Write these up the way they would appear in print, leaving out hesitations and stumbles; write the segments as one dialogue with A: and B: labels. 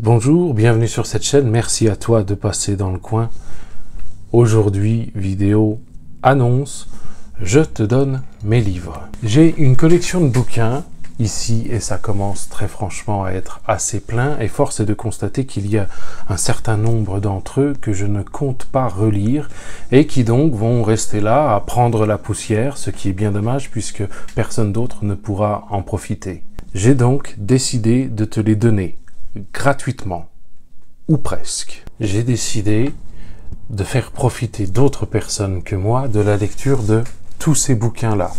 A: Bonjour, bienvenue sur cette chaîne, merci à toi de passer dans le coin. Aujourd'hui, vidéo annonce, je te donne mes livres. J'ai une collection de bouquins ici et ça commence très franchement à être assez plein et force est de constater qu'il y a un certain nombre d'entre eux que je ne compte pas relire et qui donc vont rester là à prendre la poussière, ce qui est bien dommage puisque personne d'autre ne pourra en profiter. J'ai donc décidé de te les donner gratuitement, ou presque. J'ai décidé de faire profiter d'autres personnes que moi de la lecture de tous ces bouquins-là.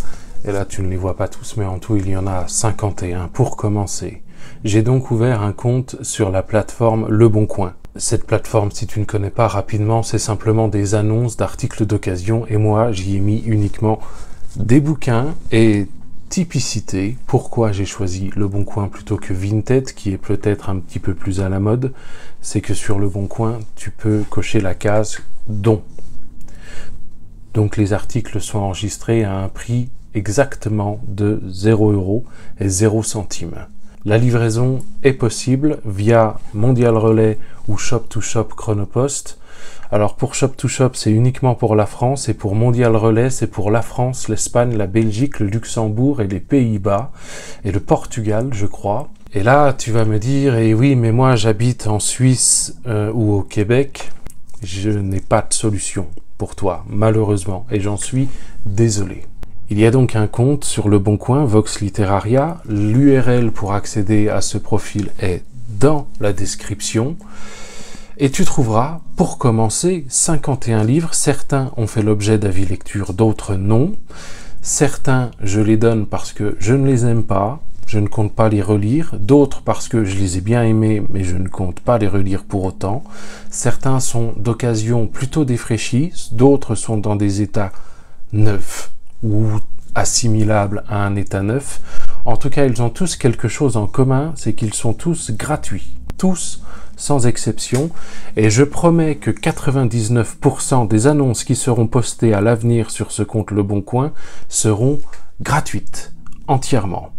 A: Et là, tu ne les vois pas tous, mais en tout, il y en a 51 pour commencer. J'ai donc ouvert un compte sur la plateforme Le Bon Coin. Cette plateforme, si tu ne connais pas rapidement, c'est simplement des annonces d'articles d'occasion et moi, j'y ai mis uniquement des bouquins et typicité. Pourquoi j'ai choisi Le Bon Coin plutôt que Vinted, qui est peut-être un petit peu plus à la mode, c'est que sur Le Bon Coin, tu peux cocher la case don. Donc les articles sont enregistrés à un prix exactement de 0 € et 0 centimes. La livraison est possible via Mondial Relais ou Shop to Shop Chronopost. Alors pour Shop to Shop, c'est uniquement pour la France et pour Mondial Relais, c'est pour la France, l'Espagne, la Belgique, le Luxembourg et les Pays-Bas et le Portugal, je crois. Et là, tu vas me dire, eh oui, mais moi j'habite en Suisse ou au Québec, je n'ai pas de solution pour toi, malheureusement, et j'en suis désolé. Il y a donc un compte sur Le Bon Coin, Vox Literaria. L'URL pour accéder à ce profil est dans la description. Et tu trouveras, pour commencer, 51 livres. Certains ont fait l'objet d'avis lecture, d'autres non. Certains, je les donne parce que je ne les aime pas, je ne compte pas les relire. D'autres parce que je les ai bien aimés, mais je ne compte pas les relire pour autant. Certains sont d'occasion plutôt défraîchis, d'autres sont dans des états neufs ou assimilables à un état neuf. En tout cas, ils ont tous quelque chose en commun, c'est qu'ils sont tous gratuits. Tous, sans exception, et je promets que 99% des annonces qui seront postées à l'avenir sur ce compte Le Bon Coin seront gratuites, entièrement.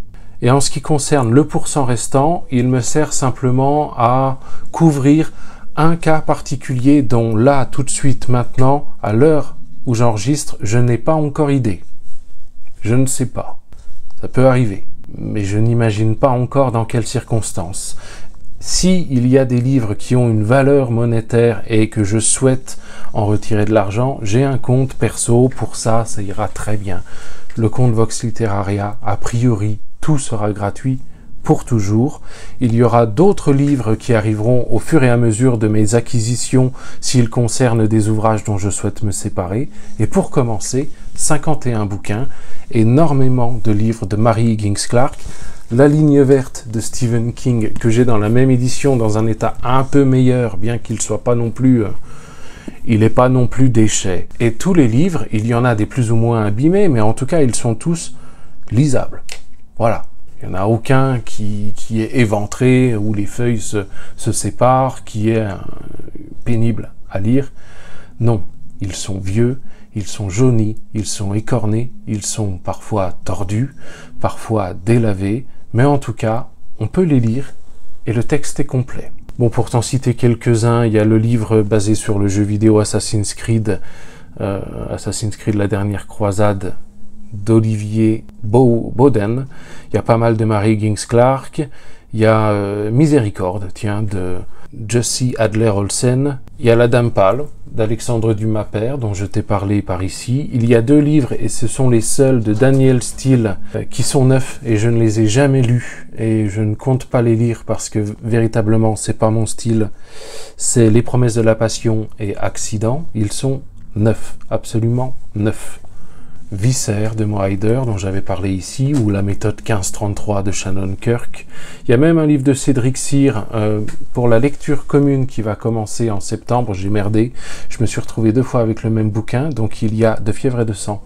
A: Et en ce qui concerne le pourcent restant, il me sert simplement à couvrir un cas particulier dont là, tout de suite, maintenant, à l'heure où j'enregistre, je n'ai pas encore idée. Je ne sais pas. Ça peut arriver, mais je n'imagine pas encore dans quelles circonstances. Si il y a des livres qui ont une valeur monétaire et que je souhaite en retirer de l'argent, j'ai un compte perso pour ça, ça ira très bien. Le compte Vox Literaria, a priori, tout sera gratuit pour toujours. Il y aura d'autres livres qui arriveront au fur et à mesure de mes acquisitions s'ils concernent des ouvrages dont je souhaite me séparer. Et pour commencer, 51 bouquins, énormément de livres de Mary Higgins Clark, La ligne verte de Stephen King, que j'ai dans la même édition, dans un état un peu meilleur, bien qu'il soit pas non plus... il n'est pas non plus déchet. Et tous les livres, il y en a des plus ou moins abîmés, mais en tout cas, ils sont tous lisables. Voilà. Il n'y en a aucun qui est éventré, où les feuilles se séparent, qui est pénible à lire. Non. Ils sont vieux, ils sont jaunis, ils sont écornés, ils sont parfois tordus, parfois délavés, mais en tout cas, on peut les lire et le texte est complet. Bon, pour t'en citer quelques-uns, il y a le livre basé sur le jeu vidéo Assassin's Creed La Dernière Croisade d'Olivier Bowden. Il y a pas mal de Mary Higgins Clark. Il y a Miséricorde, tiens, de Jussi Adler-Olsen. Il y a La Dame Pâle d'Alexandre Dumas père, dont je t'ai parlé par ici. Il y a 2 livres, et ce sont les seuls de Daniel Steele, qui sont neufs, et je ne les ai jamais lus, et je ne compte pas les lire, parce que véritablement, c'est pas mon style. C'est Les Promesses de la Passion et Accident. Ils sont neufs, absolument neufs. Viscère de Mo Hayder, dont j'avais parlé ici, ou La méthode 1533 de Shannon Kirk. Il y a même un livre de Cédric Cyr pour la lecture commune qui va commencer en septembre. J'ai merdé, je me suis retrouvé 2 fois avec le même bouquin. Donc il y a De fièvre et de sang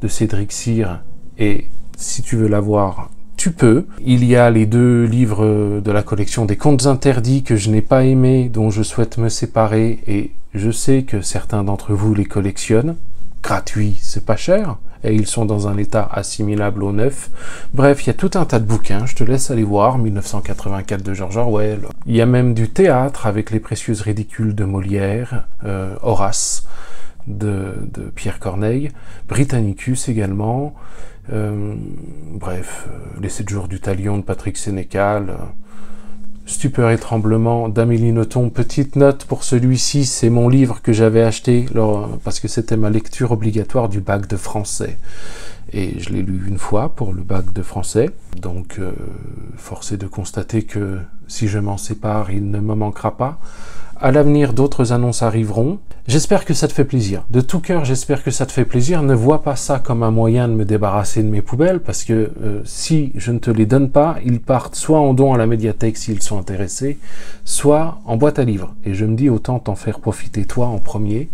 A: de Cédric Cyr, et si tu veux l'avoir, tu peux. Il y a les 2 livres de la collection des Contes interdits que je n'ai pas aimés, dont je souhaite me séparer, et je sais que certains d'entre vous les collectionnent. Gratuit, c'est pas cher, et ils sont dans un état assimilable au neuf. Bref, il y a tout un tas de bouquins, je te laisse aller voir, 1984 de George Orwell. Il y a même du théâtre avec Les Précieuses Ridicules de Molière, Horace de Pierre Corneille, Britannicus également, bref, Les 7 jours du Talion de Patrick Sénécal, Stupeur et tremblement d'Amélie Nothomb. Petite note pour celui-ci, c'est mon livre que j'avais acheté parce que c'était ma lecture obligatoire du bac de français. Et je l'ai lu une fois pour le bac de français. Donc, force est de constater que si je m'en sépare, il ne me manquera pas. À l'avenir, d'autres annonces arriveront. J'espère que ça te fait plaisir. De tout cœur, j'espère que ça te fait plaisir. Ne vois pas ça comme un moyen de me débarrasser de mes poubelles, parce que si je ne te les donne pas, ils partent soit en don à la médiathèque s'ils sont intéressés, soit en boîte à livres. Et je me dis, autant t'en faire profiter toi en premier.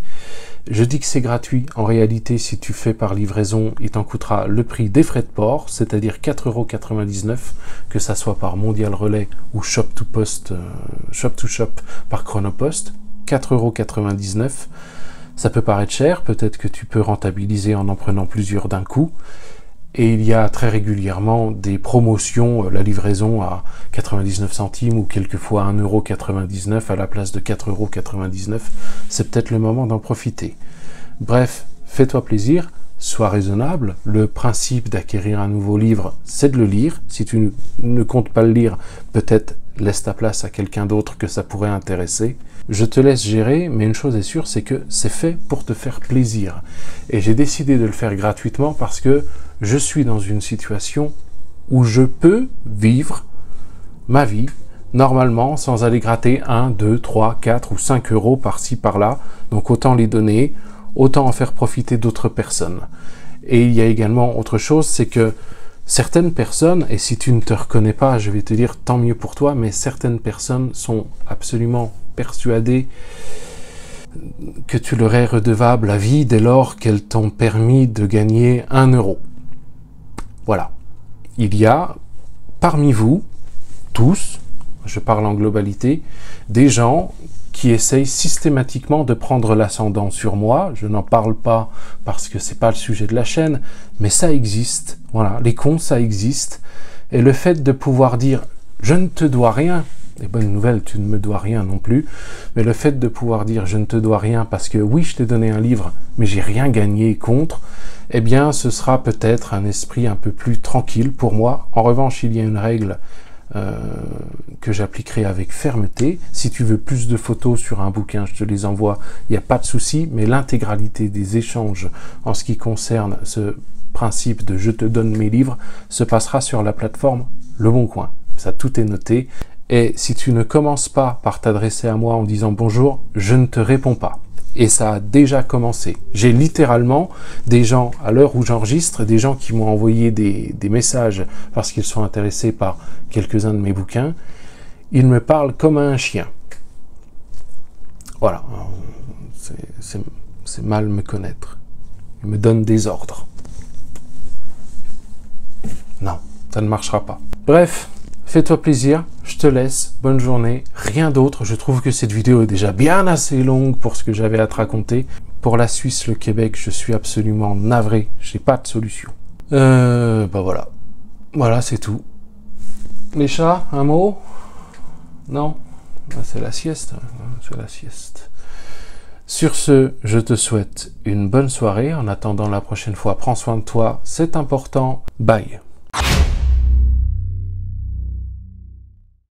A: Je dis que c'est gratuit. En réalité, si tu fais par livraison, il t'en coûtera le prix des frais de port, c'est-à-dire 4,99 €, que ça soit par Mondial Relais ou Shop to Shop par Chronopost. 4,99 €. Ça peut paraître cher, peut-être que tu peux rentabiliser en prenant plusieurs d'un coup. Et il y a très régulièrement des promotions, la livraison à 99 centimes ou quelquefois 1,99 € à la place de 4,99 €. C'est peut-être le moment d'en profiter. Bref, fais-toi plaisir, sois raisonnable. Le principe d'acquérir un nouveau livre, c'est de le lire. Si tu ne comptes pas le lire, peut-être laisse ta place à quelqu'un d'autre que ça pourrait intéresser. Je te laisse gérer, mais une chose est sûre, c'est que c'est fait pour te faire plaisir. Et j'ai décidé de le faire gratuitement parce que je suis dans une situation où je peux vivre ma vie normalement sans aller gratter 1, 2, 3, 4 ou 5 € par-ci par-là. Donc autant les donner, autant en faire profiter d'autres personnes. Et il y a également autre chose, c'est que certaines personnes, et si tu ne te reconnais pas, je vais te dire tant mieux pour toi, mais certaines personnes sont absolument persuadées que tu leur es redevable à vie dès lors qu'elles t'ont permis de gagner 1 €. Voilà. Il y a parmi vous, tous, je parle en globalité, des gens qui essayent systématiquement de prendre l'ascendant sur moi. Je n'en parle pas parce que c'est pas le sujet de la chaîne, mais ça existe. Voilà, les cons, ça existe. Et le fait de pouvoir dire « je ne te dois rien », et bonne nouvelle, tu ne me dois rien non plus, mais le fait de pouvoir dire « je ne te dois rien parce que oui, je t'ai donné un livre, mais j'ai rien gagné contre », eh bien, ce sera peut-être un esprit un peu plus tranquille pour moi. En revanche, il y a une règle que j'appliquerai avec fermeté. Si tu veux plus de photos sur un bouquin, je te les envoie, il n'y a pas de souci, mais l'intégralité des échanges en ce qui concerne ce principe de « je te donne mes livres » se passera sur la plateforme Le Bon Coin. Ça, tout est noté. Et si tu ne commences pas par t'adresser à moi en disant « bonjour », je ne te réponds pas. Et ça a déjà commencé. J'ai littéralement des gens, à l'heure où j'enregistre, des gens qui m'ont envoyé des messages parce qu'ils sont intéressés par quelques-uns de mes bouquins. Ils me parlent comme un chien. Voilà. C'est mal me connaître. Ils me donnent des ordres. Non, ça ne marchera pas. Bref. Fais-toi plaisir, je te laisse, bonne journée, rien d'autre. Je trouve que cette vidéo est déjà bien assez longue pour ce que j'avais à te raconter. Pour la Suisse, le Québec, je suis absolument navré, j'ai pas de solution. Bah voilà. Voilà, c'est tout. Les chats, un mot? Non? C'est la sieste, c'est la sieste. Sur ce, je te souhaite une bonne soirée. En attendant la prochaine fois, prends soin de toi, c'est important. Bye.